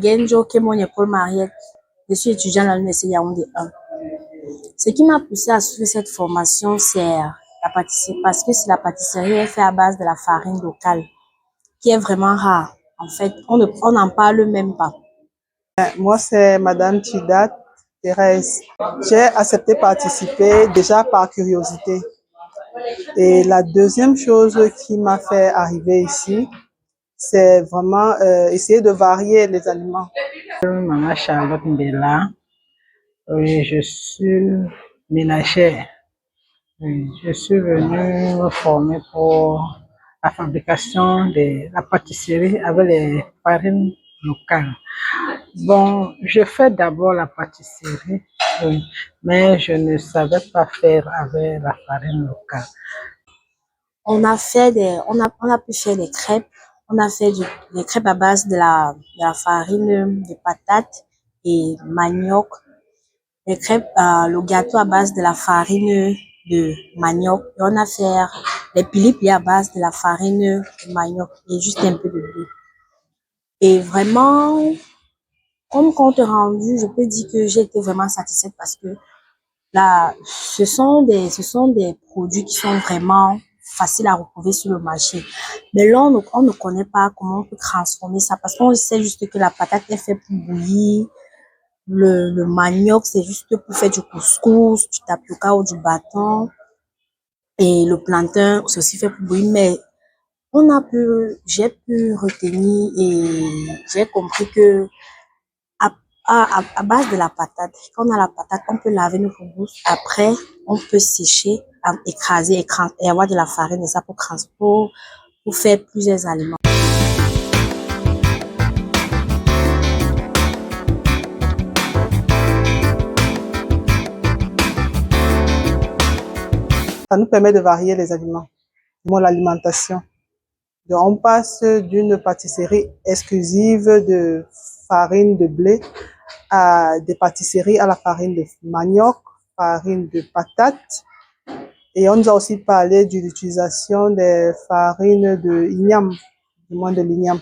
Genjo, qui est mon école Mariette. Je suis étudiant à l'université Yaoundé 1. Ce qui m'a poussé à suivre cette formation, c'est la pâtisserie, parce que la pâtisserie est faite à base de la farine locale, qui est vraiment rare. En fait, on n'en parle même pas. Moi, c'est Madame Tidat Thérèse. J'ai accepté participer déjà par curiosité. Et la deuxième chose qui m'a fait arriver ici, c'est vraiment essayer de varier les aliments. Maman Charlotte Mbella, oui, je suis ménagère. Oui, je suis venue me former pour la fabrication de la pâtisserie avec les farines locales. Bon, je fais d'abord la pâtisserie, oui, mais je ne savais pas faire avec la farine locale. On a pu faire des crêpes. On a fait des crêpes à base de la farine de patates et manioc. Les crêpes, le gâteau à base de la farine de manioc. Et on a fait les piliplis à base de la farine de manioc et juste un peu de blé. Et vraiment, comme compte rendu, je peux dire que j'ai été vraiment satisfaite parce que là, ce sont des produits qui sont vraiment faciles à retrouver sur le marché. Mais là, on ne connaît pas comment on peut transformer ça parce qu'on sait juste que la patate est faite pour bouillir. Le manioc, c'est juste pour faire du couscous, du tapioca ou du bâton. Et le plantain, c'est aussi fait pour bouillir. Mais j'ai pu retenir et j'ai compris que à base de la patate, quand on a la patate, on peut laver notre bouche. Après, on peut sécher, écraser et avoir de la farine et ça pour faire plusieurs aliments. Ça nous permet de varier les aliments, l'alimentation. Donc, on passe d'une pâtisserie exclusive de farine de blé à des pâtisseries à la farine de manioc, farine de patate. Et on nous a aussi parlé de l'utilisation des farines de igname, du moins de l'igname.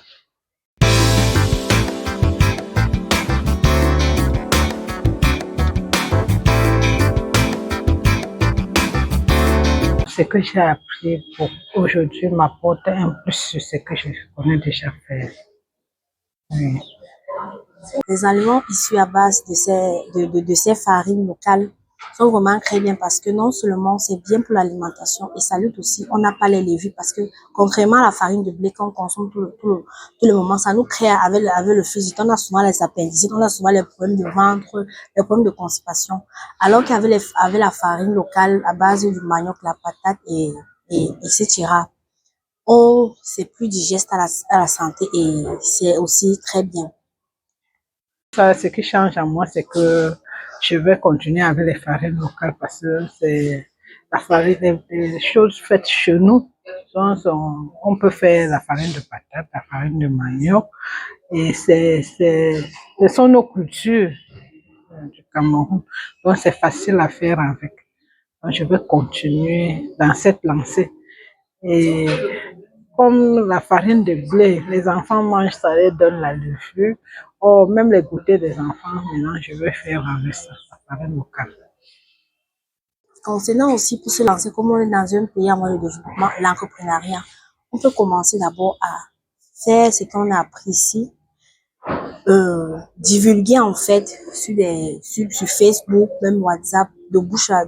Ce que j'ai appris pour aujourd'hui m'apporte un plus sur ce que je connais déjà faire. Oui. Les aliments issus à base de ces farines locales sont vraiment très bien parce que non seulement c'est bien pour l'alimentation et ça lutte aussi, on n'a pas les lévures parce que contrairement à la farine de blé qu'on consomme tout le moment, ça nous crée avec le physique, on a souvent les appendicites, on a souvent les problèmes de ventre, les problèmes de constipation. Alors qu'avec la farine locale à base du manioc, la patate etc. C'est plus digeste à la santé et c'est aussi très bien. Ça, ce qui change en moi, c'est que je vais continuer avec les farines locales parce que c'est la farine, des choses faites chez nous. Donc, on peut faire la farine de patate, la farine de manioc et ce sont nos cultures du Cameroun. Donc, c'est facile à faire avec. Donc, je vais continuer dans cette lancée. Et comme la farine de blé, les enfants mangent ça, les donne la levure. Or, même les goûters des enfants, maintenant, je vais faire avec ça, la farine locale. Concernant aussi pour se lancer, comme on est dans un pays en voie de développement, l'entrepreneuriat, on peut commencer d'abord à faire ce qu'on a appris ici, divulguer en fait sur Facebook, même WhatsApp, de bouche à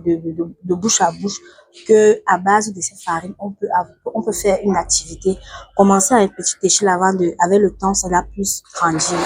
bouche, que à base de ces farines, on peut faire une activité, commencer à une petite échelle avec le temps, ça va plus grandir.